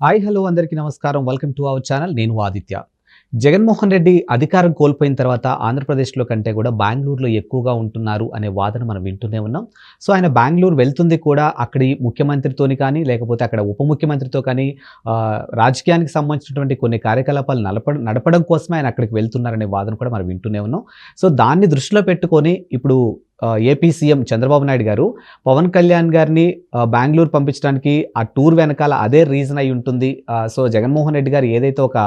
Hi hello అందరికీ నమస్కారం. Welcome to our channel. నేను ఆదిత్య. జగన్మోహన్ రెడ్డి అధికారం కోల్పోయిన తర్వాత ఆంధ్రప్రదేశ్‌లో కంటే కూడా బెంగుళూరులో ఎక్కువగా ఉంటున్నారు అనే వాదన మనం వింటూనే ఉన్నాం. సో, ఆయన బెంగుళూరు వెళ్తుంది కూడా అక్కడి ముఖ్యమంత్రితోని కానీ, లేకపోతే అక్కడ ఉప ముఖ్యమంత్రితో కానీ రాజకీయానికి సంబంధించినటువంటి కొన్ని కార్యకలాపాలు నడపడం కోసమే ఆయన అక్కడికి వెళ్తున్నారనే వాదన కూడా మనం వింటూనే ఉన్నాం. సో, దాన్ని దృష్టిలో పెట్టుకొని ఇప్పుడు ఏపీ సీఎం చంద్రబాబు నాయుడు గారు పవన్ కళ్యాణ్ గారిని బెంగుళూరు పంపించడానికి ఆ టూర్ వెనకాల అదే రీజన్ అయి ఉంటుంది. సో, జగన్మోహన్ రెడ్డి గారు ఏదైతే ఒక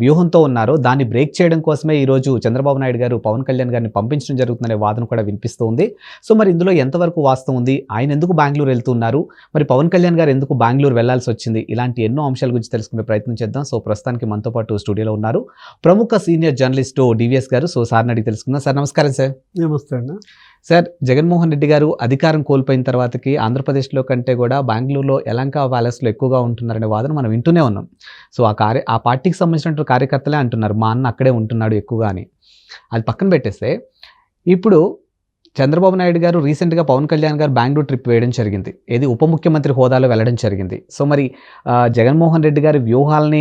వ్యూహంతో ఉన్నారో దాన్ని బ్రేక్ చేయడం కోసమే ఈరోజు చంద్రబాబు నాయుడు గారు పవన్ కళ్యాణ్ గారిని పంపించడం జరుగుతుందనే వాదన కూడా వినిపిస్తూ ఉంది. సో, మరి ఇందులో ఎంతవరకు వాస్తవం ఉంది? ఆయన ఎందుకు బెంగుళూరు వెళ్తున్నారు? మరి పవన్ కళ్యాణ్ గారు ఎందుకు బెంగుళూరు వెళ్లాల్సి వచ్చింది? ఇలాంటి ఎన్నో అంశాల గురించి తెలుసుకునే ప్రయత్నం చేద్దాం. సో, ప్రస్తుతానికి మనతో పాటు స్టూడియోలో ఉన్నారు ప్రముఖ సీనియర్ జర్నలిస్టు డివిఎస్ గారు. సో, సార్ని అడిగి తెలుసుకుందాం. సార్ నమస్కారం సార్. నమస్తే అండి. సార్, జగన్మోహన్ రెడ్డి గారు అధికారం కోల్పోయిన తర్వాతకి ఆంధ్రప్రదేశ్‌లో కంటే కూడా బెంగుళూరులో యలంక ప్యాలెస్‌లో ఎక్కువగా ఉంటున్నారనే వాదన మనం వింటూనే ఉన్నాం. సో, ఆ పార్టీకి సంబంధించినటువంటి కార్యకర్తలే అంటున్నారు మా అన్న అక్కడే ఉంటున్నాడు ఎక్కువగా అని. అది పక్కన పెట్టేస్తే ఇప్పుడు చంద్రబాబు నాయుడు గారు రీసెంట్‌గా పవన్ కళ్యాణ్ గారు బెంగుళూరు ట్రిప్ వేయడం జరిగింది. ఏది ఉప ముఖ్యమంత్రి హోదాలో వెళ్ళడం జరిగింది. సో, మరి జగన్మోహన్ రెడ్డి గారి వ్యూహాల్ని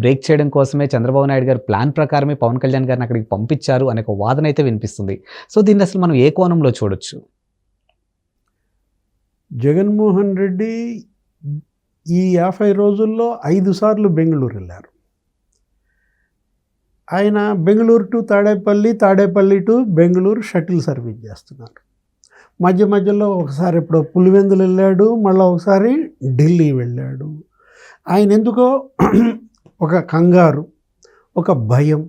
బ్రేక్ చేయడం కోసమే చంద్రబాబు నాయుడు గారు ప్లాన్ ప్రకారమే పవన్ కళ్యాణ్ గారిని అక్కడికి పంపించారు అనే ఒక వాదన అయితే వినిపిస్తుంది. సో, దీన్ని అసలు మనం ఏ కోణంలో చూడొచ్చు? జగన్మోహన్ రెడ్డి ఈ 50 రోజుల్లో 5 సార్లు బెంగుళూరు వెళ్ళారు. ఆయన Bengaluru to Tadepalli, Tadepalli to Bengaluru shuttle service చేస్తున్నారు. మధ్యలో ఒకసారి ఎప్పుడో పులివెందులు వెళ్ళాడు, మళ్ళీ ఒకసారి ఢిల్లీ వెళ్ళాడు. ఆయన ఎందుకో ఒక కంగారు, ఒక భయం,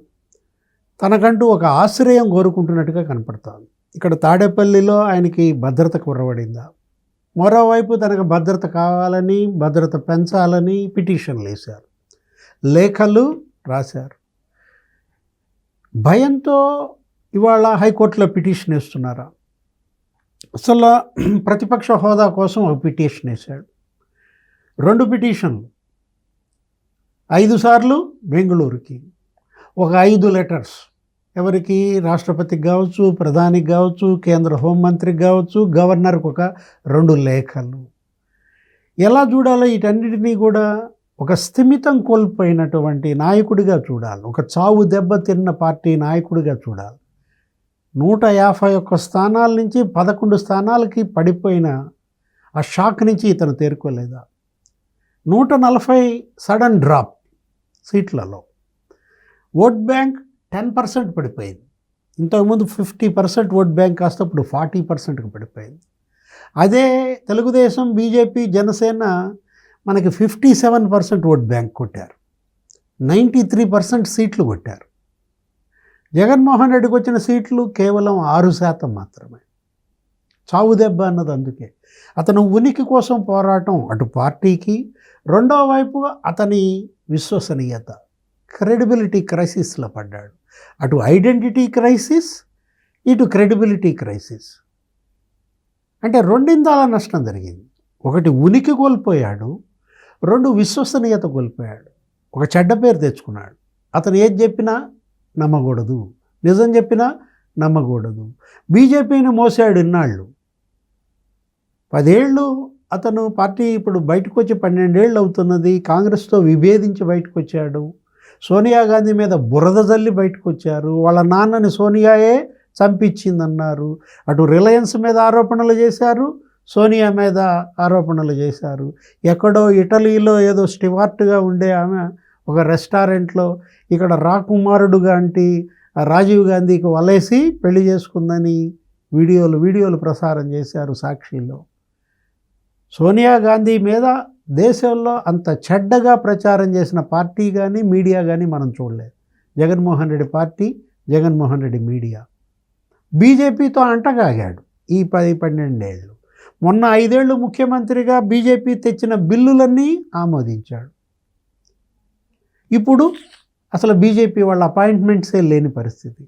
తనకంటూ ఒక ఆశ్రయం కోరుకుంటున్నట్టుగా కనపడుతోంది. ఇక్కడ తాడేపల్లిలో ఆయనకి భద్రత కుర్రబడిందా? మరోవైపు తనకు భద్రత కావాలని, భద్రత పెంచాలని పిటిషన్లు వేశారు, లేఖలు రాశారు. భయంతో ఇవాళ హైకోర్టులో పిటిషన్ వేస్తున్నారా? అసలు ప్రతిపక్ష హోదా కోసం ఒక పిటిషన్ వేశాడు. 2 పిటిషన్లు, 5 సార్లు బెంగుళూరుకి, ఒక 5 లెటర్స్ ఎవరికి? రాష్ట్రపతికి కావచ్చు, ప్రధానికి కావచ్చు, కేంద్ర హోంమంత్రికి కావచ్చు, గవర్నర్కి ఒక 2 లేఖలు. ఎలా చూడాలో వీటన్నిటినీ కూడా ఒక స్థిమితం కోల్పోయినటువంటి నాయకుడిగా చూడాలి, ఒక చావు దెబ్బతిన్న పార్టీ నాయకుడిగా చూడాలి. 151 స్థానాల నుంచి 11 స్థానాలకి పడిపోయిన ఆ షాక్ నుంచి ఇతను తేరుకోలేదా? 140 సడన్ డ్రాప్ సీట్లలో. ఓట్ బ్యాంక్ 10% పడిపోయింది. ఇంతకుముందు 50% ఓట్ బ్యాంక్ కాస్త ఇప్పుడు 40%కి పడిపోయింది. అదే తెలుగుదేశం, బీజేపీ, జనసేన మనకి 57% ఓట్ బ్యాంక్ కొట్టారు, 93% సీట్లు కొట్టారు. జగన్మోహన్ రెడ్డికి వచ్చిన సీట్లు కేవలం 6% మాత్రమే. చావు దెబ్బ అన్నది అందుకే. అతను ఉనికి కోసం పోరాటం అటు పార్టీకి, రెండో వైపు అతని విశ్వసనీయత, క్రెడిబిలిటీ క్రైసిస్లో పడ్డాడు. అటు ఐడెంటిటీ క్రైసిస్, ఇటు క్రెడిబిలిటీ క్రైసిస్. అంటే రెండిందాల నష్టం జరిగింది. ఒకటి ఉనికి కోల్పోయాడు, 2 విశ్వసనీయత కోల్పోయాడు. ఒక చెడ్డ పేరు తెచ్చుకున్నాడు. అతను ఏది చెప్పినా నమ్మకూడదు, నిజం చెప్పినా నమ్మకూడదు. బీజేపీని మోసాడు ఇన్నాళ్ళు. 10 ఏళ్ళు అతను పార్టీ ఇప్పుడు బయటకు వచ్చి 12 ఏళ్ళు అవుతున్నది. కాంగ్రెస్తో విభేదించి బయటకు వచ్చాడు. సోనియా గాంధీ మీద బురద జల్లి బయటకు వచ్చారు. వాళ్ళ నాన్నని సోనియాయే చంపించిందన్నారు. అటు రిలయన్స్ మీద ఆరోపణలు చేశారు, సోనియా మీద ఆరోపణలు చేశారు. ఎక్కడో ఇటలీలో ఏదో స్టివార్ట్గా ఉండే ఆమె ఒక రెస్టారెంట్లో ఇక్కడ రాకుమారుడుగా అంటే రాజీవ్ గాంధీకి వలేసి పెళ్లి చేసుకుందని వీడియోలు ప్రసారం చేశారు సాక్షిలో. సోనియా గాంధీ మీద దేశంలో అంత చెడ్డగా ప్రచారం చేసిన పార్టీ కానీ మీడియా కానీ మనం చూడలేదు. Jaganmohan Reddy party, Jaganmohan Reddy media. బీజేపీతో అంటగాగాడు ఈ 10-12 ఏళ్ళు. మొన్న 5 ఏళ్ళు ముఖ్యమంత్రిగా బీజేపీ తెచ్చిన బిల్లులన్నీ ఆమోదించాడు. ఇప్పుడు అసలు బీజేపీ వాళ్ళ అపాయింట్మెంట్సే లేని పరిస్థితి.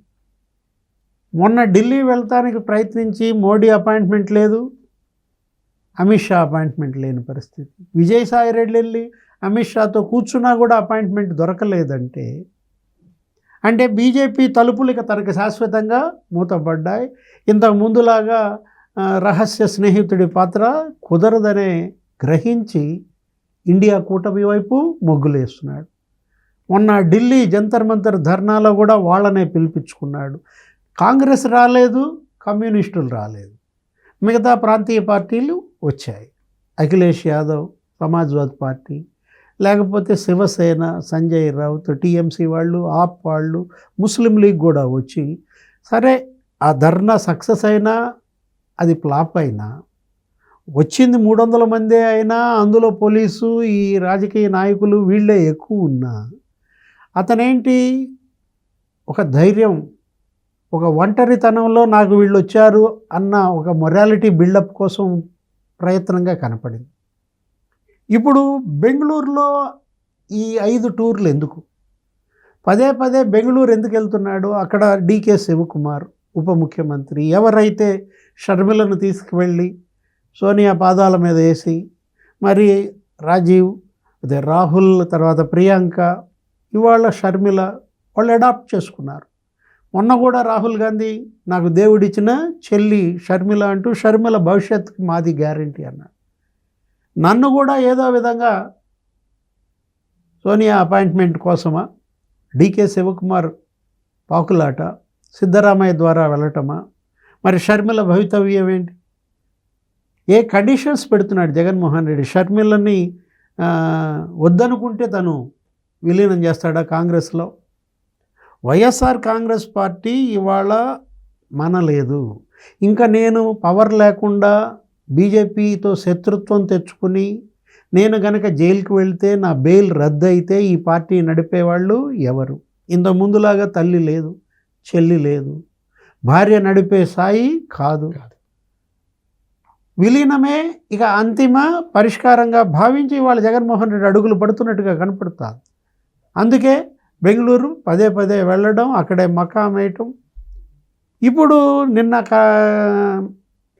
మొన్న ఢిల్లీ వెళ్తానికి ప్రయత్నించి మోడీ అపాయింట్మెంట్ లేదు, అమిత్ షా అపాయింట్మెంట్ లేని పరిస్థితి. విజయసాయి రెడ్డి వెళ్ళి అమిత్ షాతో కూర్చున్నా కూడా అపాయింట్మెంట్ దొరకలేదంటే అంటే బీజేపీ తలుపులు ఇక తనకి శాశ్వతంగా మూతపడ్డాయి. ఇంతకు ముందులాగా రహస్య స్నేహితుడి పాత్ర కుదరదనే గ్రహించి ఇండియా కూటమి వైపు మొగ్గులేస్తున్నాడు. మొన్న ఢిల్లీ జంతర్ మంతర్ ధర్నాలో కూడా వాళ్ళనే పిలిపించుకున్నాడు. కాంగ్రెస్ రాలేదు, కమ్యూనిస్టులు రాలేదు, మిగతా ప్రాంతీయ పార్టీలు వచ్చాయి. అఖిలేష్ యాదవ్, సమాజ్వాదీ పార్టీ, లేకపోతే శివసేన, సంజయ్ రౌత్, టీఎంసీ వాళ్ళు, ఆప్ వాళ్ళు, ముస్లిం లీగ్ కూడా వచ్చి, సరే ఆ ధర్నా సక్సెస్ అయినా అది ఫ్లాప్ అయినా, వచ్చింది 300 మందే అయినా అందులో పోలీసు, ఈ రాజకీయ నాయకులు వీళ్ళే ఎక్కువ ఉన్నా, అతనేంటి ఒక ధైర్యం, ఒక ఒంటరితనంలో నాకు వీళ్ళు వచ్చారు అన్న ఒక మొరాలిటీ బిల్డప్ కోసం ప్రయత్నంగా కనపడింది. ఇప్పుడు బెంగళూరులో ఈ 5 టూర్లు ఎందుకు? పదే పదే బెంగళూరు ఎందుకు వెళ్తున్నాడు? అక్కడ డీకే శివకుమార్ ఉప ముఖ్యమంత్రి, ఎవరైతే షర్మిలను తీసుకువెళ్ళి సోనియా పాదాల మీద వేసి, మరి రాజీవ్, అదే రాహుల్, తర్వాత ప్రియాంక, ఇవాళ షర్మిల, వాళ్ళు అడాప్ట్ చేసుకున్నారు. మొన్న కూడా రాహుల్ గాంధీ నాకు దేవుడిచ్చిన చెల్లి షర్మిల అంటూ, షర్మిల భవిష్యత్తుకి మాది గ్యారంటీ అన్నాడు. నన్ను కూడా ఏదో విధంగా సోనియా అపాయింట్మెంట్ కోసమా, డీకే శివకుమార్ పాకులాట, సిద్ధరామయ్య ద్వారా వెళ్ళటమా, మరి షర్మిల భవితవ్యం ఏంటి? ఏ కండిషన్స్ పెడుతున్నాడు జగన్మోహన్ రెడ్డి? షర్మిలని వద్దనుకుంటే తను విలీనం చేస్తాడా కాంగ్రెస్లో? వైఎస్ఆర్ కాంగ్రెస్ పార్టీ ఇవాళ మనలేదు. ఇంకా నేను పవర్ లేకుండా బీజేపీతో శత్రుత్వం తెచ్చుకుని నేను గనక జైలుకి వెళ్తే నా బెయిల్ రద్దు అయితే ఈ పార్టీ నడిపేవాళ్ళు ఎవరు? ఇంత ముందులాగా తల్లి లేదు, చెల్లి లేదు, భార్య నడిపే స్థాయి కాదు. విలీనమే ఇక అంతిమ పరిష్కారంగా భావించి ఇవాళ జగన్మోహన్ రెడ్డి అడుగులు పడుతున్నట్టుగా కనపడుతుంది. అందుకే బెంగళూరు పదే పదే వెళ్ళడం, అక్కడే మకాం వేయటం. ఇప్పుడు నిన్న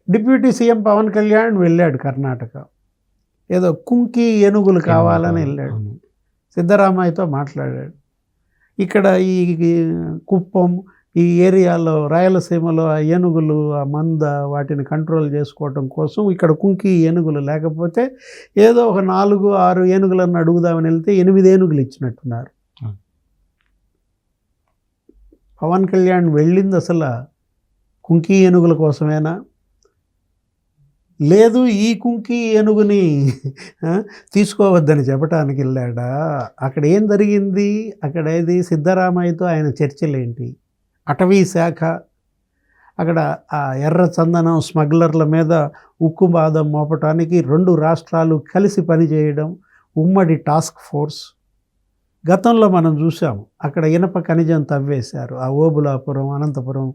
డిప్యూటీ సీఎం పవన్ కళ్యాణ్ వెళ్ళాడు కర్ణాటక, ఏదో కుంకి ఏనుగులు కావాలని వెళ్ళాడు, సిద్ధరామయ్యతో మాట్లాడాడు. ఇక్కడ ఈ కుప్పం ఈ ఏరియాలో రాయలసీమలో ఆ ఏనుగులు, ఆ మంద, వాటిని కంట్రోల్ చేసుకోవటం కోసం ఇక్కడ కుంకి ఏనుగులు లేకపోతే ఏదో ఒక 4-6 ఏనుగులను అడుగుదామని వెళ్తే 8 ఏనుగులు ఇచ్చినట్టున్నారు. పవన్ కళ్యాణ్ వెళ్ళింది అసలు కుంకి ఏనుగుల కోసమేనా? లేదు ఈ కుంకి ఏనుగుని తీసుకోవద్దని చెప్పడానికి వెళ్ళాడా? అక్కడ ఏం జరిగింది? అక్కడ ఏది సిద్ధరామయ్యతో ఆయన చర్చలేంటి? అటవీ శాఖ అక్కడ ఆ ఎర్ర చందనం స్మగ్లర్ల మీద ఉక్కుబాదం మోపటానికి 2 రాష్ట్రాలు కలిసి పనిచేయడం, ఉమ్మడి టాస్క్ ఫోర్స్. గతంలో మనం చూసాము, అక్కడ ఇనప ఖనిజం తవ్వేశారు. ఆ ఓబులాపురం, అనంతపురం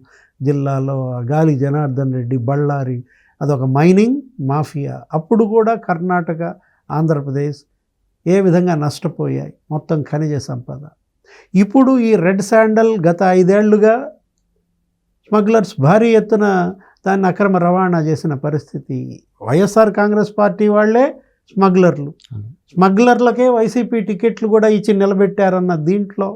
జిల్లాలో గాలి జనార్దన్ రెడ్డి, బళ్ళారి, అదొక మైనింగ్ మాఫియా. అప్పుడు కూడా కర్ణాటక, ఆంధ్రప్రదేశ్ ఏ విధంగా నష్టపోయాయి మొత్తం ఖనిజ సంపద. ఇప్పుడు ఈ రెడ్ శాండల్ గత 5 ఏళ్లుగా స్మగ్లర్స్ భారీ ఎత్తున దాన్ని అక్రమ రవాణా చేసిన పరిస్థితి. వైఎస్ఆర్ కాంగ్రెస్ పార్టీ వాళ్ళే స్మగ్లర్లు, స్మగ్లర్లకే వైసీపీ టికెట్లు కూడా ఇచ్చి నిలబెట్టారన్న దీంట్లో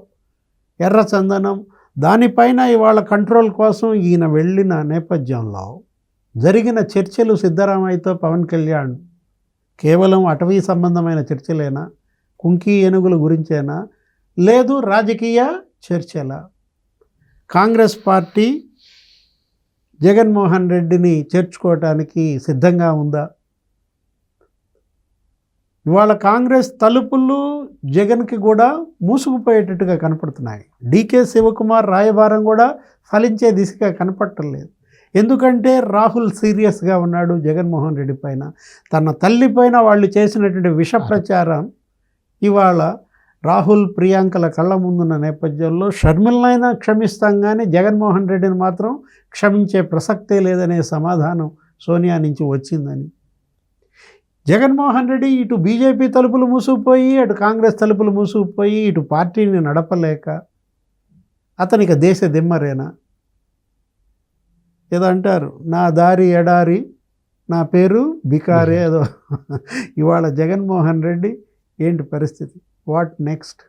ఎర్ర చందనం, దానిపైన ఇవాళ కంట్రోల్ కోసం ఈయన వెళ్ళిన నేపథ్యంలో జరిగిన చర్చలు సిద్ధరామయ్యతో పవన్ కళ్యాణ్ కేవలం అటవీ సంబంధమైన చర్చలేనా? కుంకి ఏనుగుల గురించేనా? లేదు రాజకీయ చర్చలా? కాంగ్రెస్ పార్టీ జగన్మోహన్ రెడ్డిని చేర్చుకోవటానికి సిద్ధంగా ఉందా? ఇవాళ కాంగ్రెస్ తలుపులు జగన్కి కూడా మూసుకుపోయేటట్టుగా కనపడుతున్నాయి. డీకే శివకుమార్ రాయబారం కూడా ఫలించే దిశగా కనపడటం లేదు. ఎందుకంటే రాహుల్ సీరియస్గా ఉన్నాడు జగన్మోహన్ రెడ్డి పైన. తన తల్లి పైన వాళ్ళు చేసినటువంటి విష ప్రచారం ఇవాళ రాహుల్, ప్రియాంకల కళ్ళ ముందున్న నేపథ్యంలో షర్మిలనైనా క్షమిస్తాం కానీ జగన్మోహన్ రెడ్డిని మాత్రం క్షమించే ప్రసక్తే లేదనే సమాధానం సోనియా నుంచి వచ్చిందని. జగన్మోహన్ రెడ్డి ఇటు బీజేపీ తలుపులు మూసుకుపోయి, అటు కాంగ్రెస్ తలుపులు మూసుకుపోయి, ఇటు పార్టీని నడపలేక అతనికి దేశ దిమ్మరేనా? ఏదో అంటారు, నా దారి ఎడారి, నా పేరు బికారే. ఏదో ఇవాళ జగన్మోహన్ రెడ్డి ఏంటి పరిస్థితి? What next?